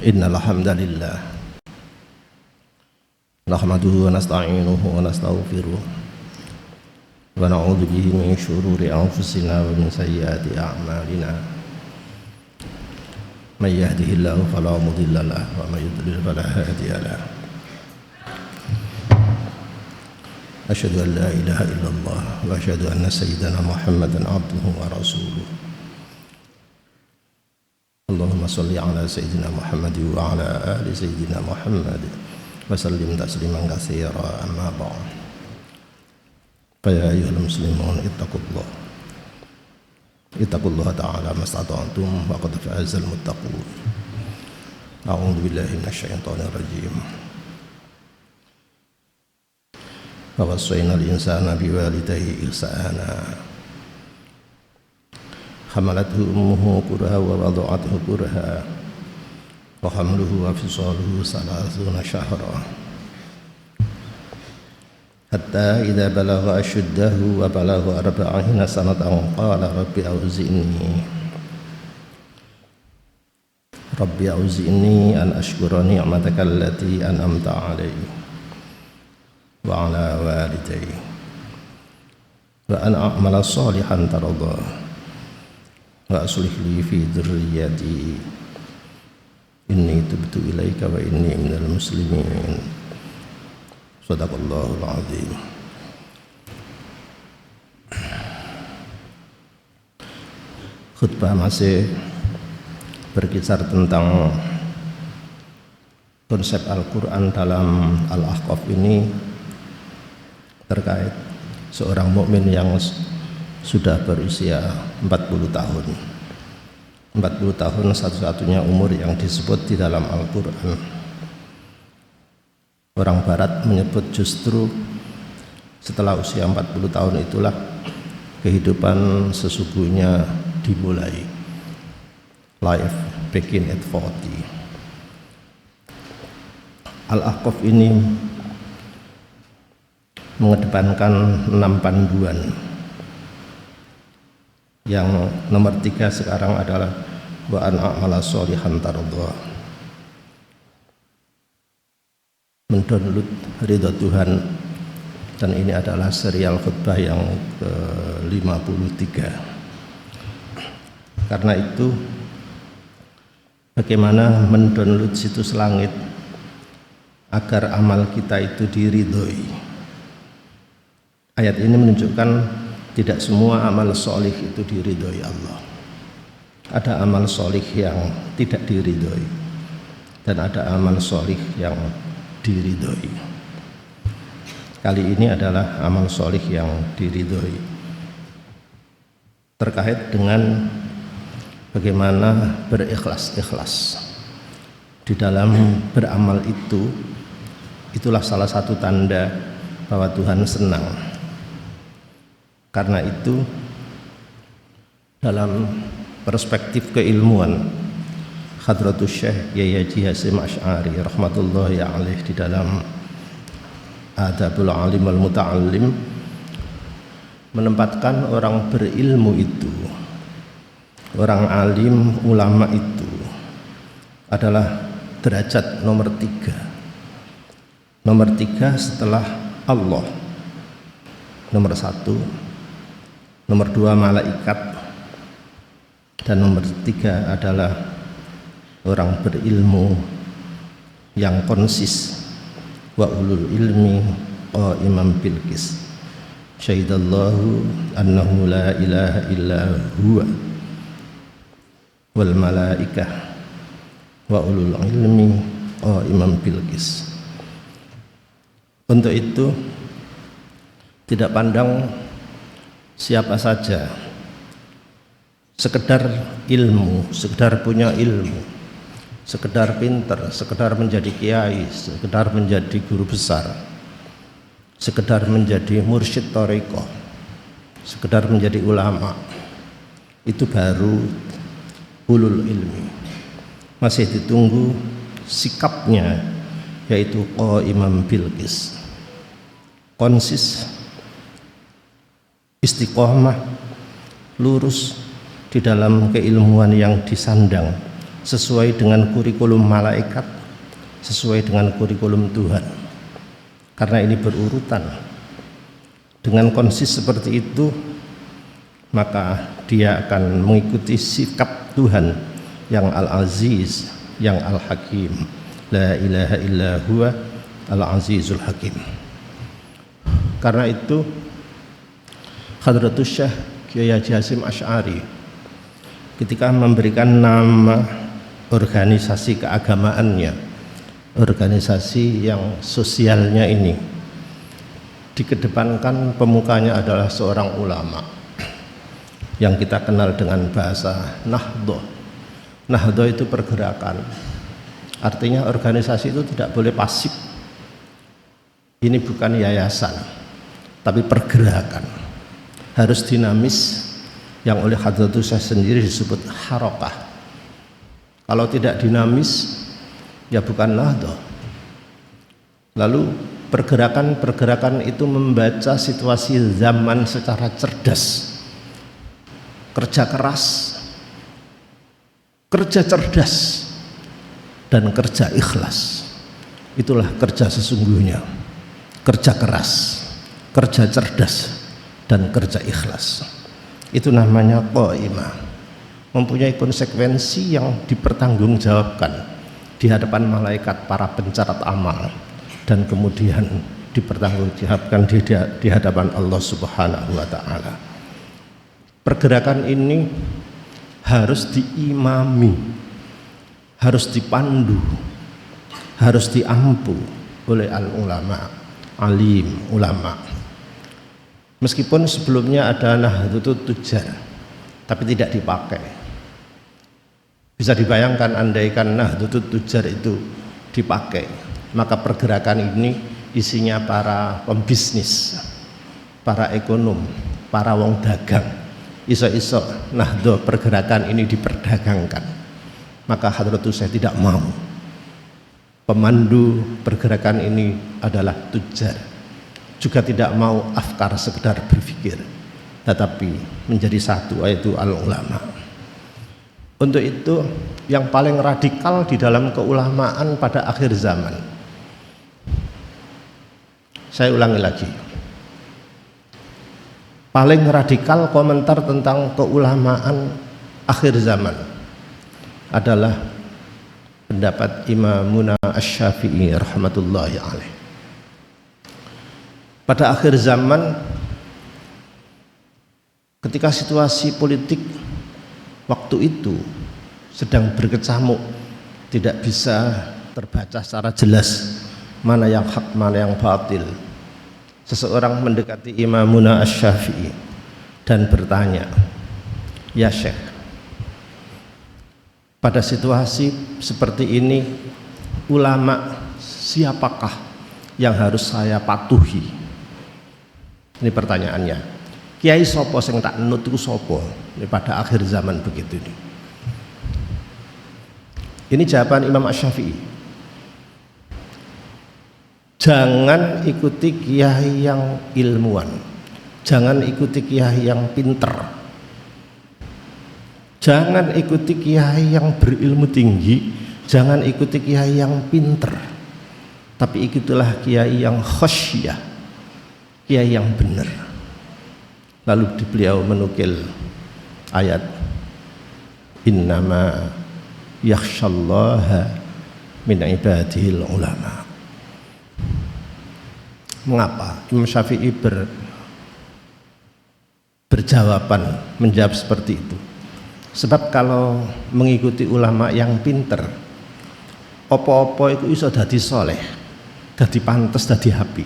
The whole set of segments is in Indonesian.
Innal hamdalillah nahmaduhu wa nasta'inuhu wa nastaghfiruh wa na'udzu bihi min shururi anfusina wa min sayyiati a'malina. May yahdihillahu fala mudilla lahu wa may yudlil fala hadiya lahu. Asyhadu an la ilaha illallah wa asyhadu anna sayyidana Muhammadan abduhu wa rasuluh. Allahumma salli ala sayyidina Muhammad wa ala ali sayyidina Muhammad wa sallim tasliman katsira, amma ba'd. Fa ya ayyuhal muslimun ittaqullaha ta'ala mastata'tum wa qad fazal muttaqun. A'udzu billahi minasyaitonir rajim. Wa wassayna al-insana biwalidayhi ihsana. Hamalathu ummuhu kurha wa wada'athu kurha wa hamluhu wa fisaluhu 30 syahra hatta idza balagha ashuddahu wa balagha 40 sanatan qala rabbi auzi'ni an ashkura ni'mataka allati an'amta 'alayya wa 'ala walidayya wa an a'mala shalihan tardah wa aslih li fi dzurriyyati inni tubtu ilaika wa inni minal muslimin. Shadaqallahul azim. Khutbah masih berkisar tentang konsep Al-Quran dalam Al-Ahqaf ini terkait seorang mukmin yang sudah berusia 40 tahun. 40 tahun satu-satunya umur yang disebut di dalam Al-Quran. Orang Barat menyebut justru setelah usia 40 tahun itulah kehidupan sesungguhnya dimulai. Life begin at 40. Al-Ahqaf ini mengedepankan 6 panduan. Yang nomor 3 sekarang adalah wa an a'mala sholihan tardah, mendownload ridha Tuhan, dan ini adalah serial khutbah yang ke-53. Karena itu bagaimana mendownload situs langit agar amal kita itu diridhoi. Ayat ini menunjukkan tidak semua amal solih itu diridhoi Allah. Ada amal solih yang tidak diridhoi dan ada amal solih yang diridhoi. Kali ini adalah amal solih yang diridhoi, terkait dengan bagaimana berikhlas-ikhlas di dalam beramal itu. Itulah salah satu tanda bahwa Tuhan senang. Karena itu dalam perspektif keilmuan, Hadratus Syekh Yahya Haji Hasyim Asy'ari rahmatullahi alaih di dalam Adabul Alim wal Muta'allim menempatkan orang berilmu itu, orang alim, ulama itu adalah derajat nomor 3. Nomor 3 setelah Allah. Nomor 1, nomor 2 malaikat, dan nomor 3 adalah orang berilmu yang konsis. Wa ulul ilmi qa'iman bil qis. Syahidallahu annahu la ilaha illa huwa wal malaikah wa ulul ilmi qa'iman bil qis. Untuk itu tidak pandang siapa saja, sekedar ilmu, sekedar punya ilmu, sekedar pinter, sekedar menjadi kiai, sekedar menjadi guru besar, sekedar menjadi mursyid thariqah, sekedar menjadi ulama, itu baru ulul ilmi. Masih ditunggu sikapnya, yaitu qa'iman bil qis, konsis, istiqomah, lurus di dalam keilmuan yang disandang sesuai dengan kurikulum malaikat, sesuai dengan kurikulum Tuhan. Karena ini berurutan. Dengan konsis seperti itu, maka dia akan mengikuti sikap Tuhan yang Al-Aziz, yang Al-Hakim. La ilaha illa huwa Al-Azizul Hakim. Karena itu Hadratus Syekh Kiai Haji Hasyim Asy'ari ketika memberikan nama organisasi keagamaannya, organisasi yang sosialnya ini, dikedepankan pemukanya adalah seorang ulama yang kita kenal dengan bahasa Nahdhah. Nahdhah itu pergerakan, artinya organisasi itu tidak boleh pasif. Ini bukan yayasan, tapi pergerakan, harus dinamis, yang oleh Hadratus Syekh sendiri disebut harokah. Kalau tidak dinamis, ya bukan Nahdhah. Lalu pergerakan-pergerakan itu membaca situasi zaman secara cerdas, kerja keras, kerja cerdas, dan kerja ikhlas. Itulah kerja sesungguhnya, kerja keras, kerja cerdas, dan kerja ikhlas. Itu namanya qaimah, mempunyai konsekuensi yang dipertanggungjawabkan di hadapan malaikat para pencatat amal, dan kemudian dipertanggungjawabkan di hadapan Allah Subhanahu wa Ta'ala. Pergerakan ini harus diimami, harus dipandu, harus diampu oleh al-ulama, alim ulama. Meskipun sebelumnya ada Nahdlatul Tujar, tapi tidak dipakai. Bisa dibayangkan andaikan Nahdlatul Tujar itu dipakai, maka pergerakan ini isinya para pembisnis, para ekonom, para wong dagang. Iso-iso Nahdlatul pergerakan ini diperdagangkan. Maka Hadratus Syekh tidak mau. Pemandu pergerakan ini adalah tujar. Juga tidak mau afkar sekedar berpikir, tetapi menjadi satu, yaitu al-ulama. Untuk itu yang paling radikal di dalam keulamaan pada akhir zaman, saya ulangi lagi, paling radikal komentar tentang keulamaan akhir zaman adalah pendapat Imamuna Asy-Syafi'i rahmatullahi alaih. Pada akhir zaman, ketika situasi politik waktu itu sedang berkecamuk, tidak bisa terbaca secara jelas mana yang hak, mana yang batil, seseorang mendekati Imamuna Asy-Syafi'i dan bertanya, "Ya Syekh, pada situasi seperti ini, ulama siapakah yang harus saya patuhi?" Ini pertanyaannya. Kiai sopo sing tak nut iku sopo? Ini pada akhir zaman begitu ini. Ini jawaban Imam Asy-Syafi'i. Jangan ikuti kiai yang ilmuwan, jangan ikuti kiai yang pinter, jangan ikuti kiai yang berilmu tinggi, jangan ikuti kiai yang pinter, tapi ikutilah kiai yang khasyah, kiai yang benar. Lalu beliau menukil ayat innama yakhsyallaha min ibadihil ulama. Mengapa Imam Syafi'i menjawab seperti itu? Sebab kalau mengikuti ulama yang pinter, opo-opo itu iso dadi soleh, dadi pantes, dadi happy.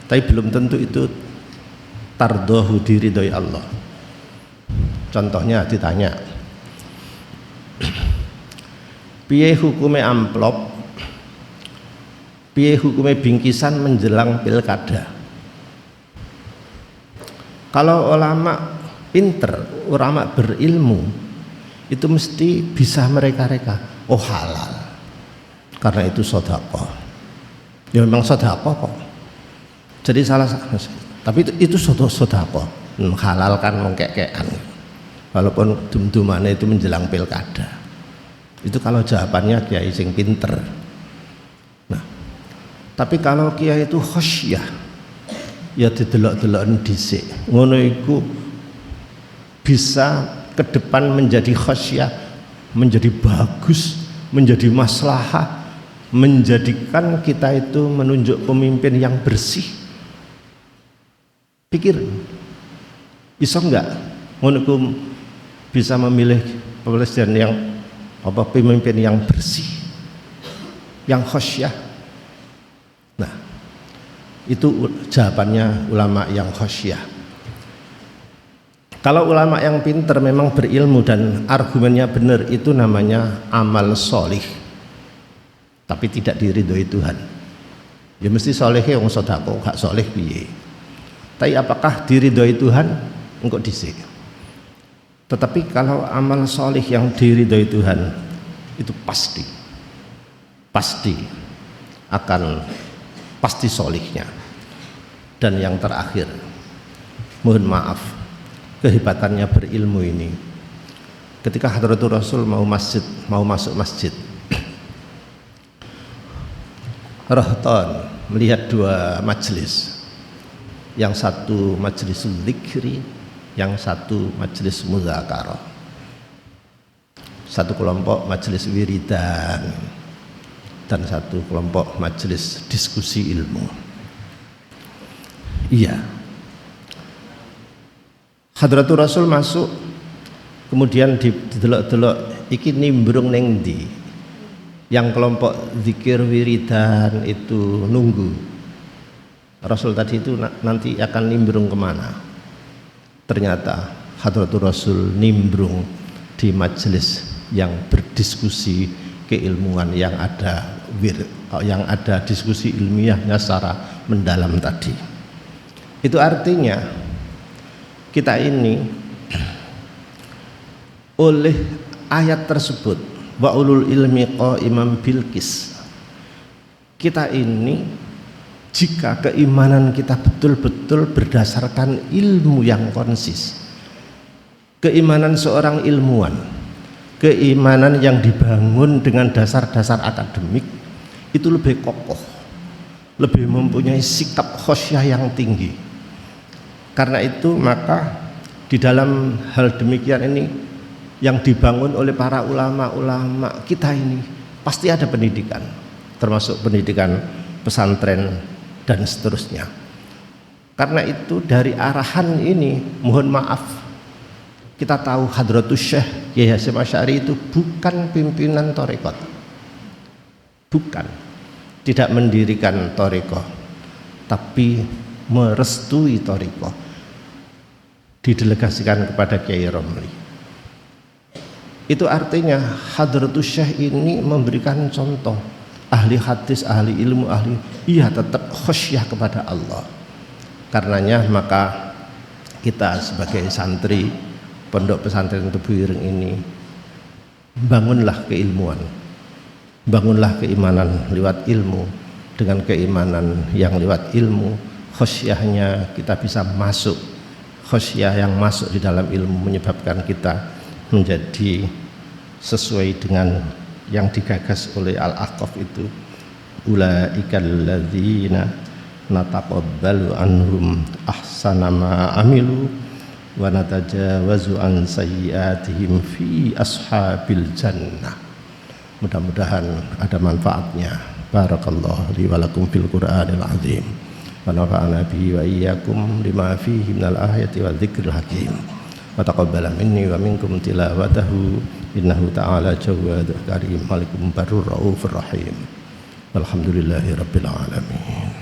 Tapi belum tentu itu tardohu diridhoi Allah. Contohnya ditanya, piye hukume amplop, piye hukume bingkisan menjelang pilkada? Kalau ulama pinter, ulama berilmu, itu mesti bisa mereka-reka, oh halal, karena itu sedekah. Ya memang sedekah kok. Jadi salah, tapi itu sedekah, halal kan mengkek-kekan, walaupun dum-dumannya itu menjelang pilkada. Itu kalau jawabannya kiai sing pinter. Nah, tapi kalau kiai itu khosyah, ya didelok-deloken dhisik. Ngono iku bisa ke depan menjadi khosyah, menjadi bagus, menjadi maslahah, menjadikan kita itu menunjuk pemimpin yang bersih. Pikir, iso enggak ngono iku bisa memilih presiden yang pemimpin yang bersih, yang khosyah. Nah, itu jawabannya ulama yang khosyah. Kalau ulama yang pinter memang berilmu dan argumennya benar, itu namanya amal solih, tapi tidak diridhoi Tuhan. Ya mesti solehnya wong sedekah, gak soleh piye. Tapi apakah diridhoi Tuhan? Engko dhisik. Tetapi kalau amal solih yang diridhoi Tuhan itu pasti akan pasti solihnya. Dan yang terakhir, mohon maaf, kehebatannya berilmu ini. Ketika Hadratul Rasul mau masuk masjid, Rahton melihat dua majelis, yang satu majelis dzikri, yang satu majelis mudzakarah. Satu kelompok majelis wiridan dan satu kelompok majelis diskusi ilmu. Iya, Hadratul Rasul masuk, kemudian didelok-delok iki nimbrung neng ndi. Yang kelompok zikir wiridan itu nunggu Rasul tadi itu nanti akan nimbrung kemana. Ternyata Hadratul Rasul nimbrung di majelis yang berdiskusi keilmuan, yang ada diskusi ilmiahnya secara mendalam tadi. Itu artinya kita ini oleh ayat tersebut, wa ulul ilmi qaiman bil qis, kita ini jika keimanan kita betul-betul berdasarkan ilmu yang konsis, keimanan seorang ilmuwan, keimanan yang dibangun dengan dasar-dasar akademik, itu lebih kokoh, lebih mempunyai sikap khosyah yang tinggi. Karena itu maka di dalam hal demikian ini yang dibangun oleh para ulama-ulama kita ini pasti ada pendidikan, termasuk pendidikan pesantren dan seterusnya. Karena itu dari arahan ini, mohon maaf, kita tahu Hadratus Syekh Kiai Hasyim Asy'ari itu bukan pimpinan thariqat, bukan, tidak mendirikan thariqah, tapi merestui thariqah, didelegasikan kepada Kiai Romli. Itu artinya Hadratus Syekh ini memberikan contoh, ahli hadis, ahli ilmu, iya tetap khosyah kepada Allah. Karenanya maka kita sebagai santri Pondok Pesantren Tebu Ireng ini, bangunlah keilmuan, bangunlah keimanan lewat ilmu. Dengan keimanan yang lewat ilmu, khosyahnya kita bisa masuk, khosyah yang masuk di dalam ilmu menyebabkan kita menjadi sesuai dengan yang digagas oleh Al-Aqaf itu, ulaikal ladzina nataqabbalu anhum ahsana ma amilu wa natajawazu an sayyiatihim fi ashabil jannah. Mudah-mudahan ada manfaatnya. Barakallahu li wa lakum fil Qur'anil azim wa nafa'ana bihi wa iyyakum lima fihi minal ayati wa dzikril hakim. Wa taqabbala minni wa minkum tilawatahu innahu ta'ala jawadun karim malikum barur raufur rahim. Alhamdulillahi rabbil alamin.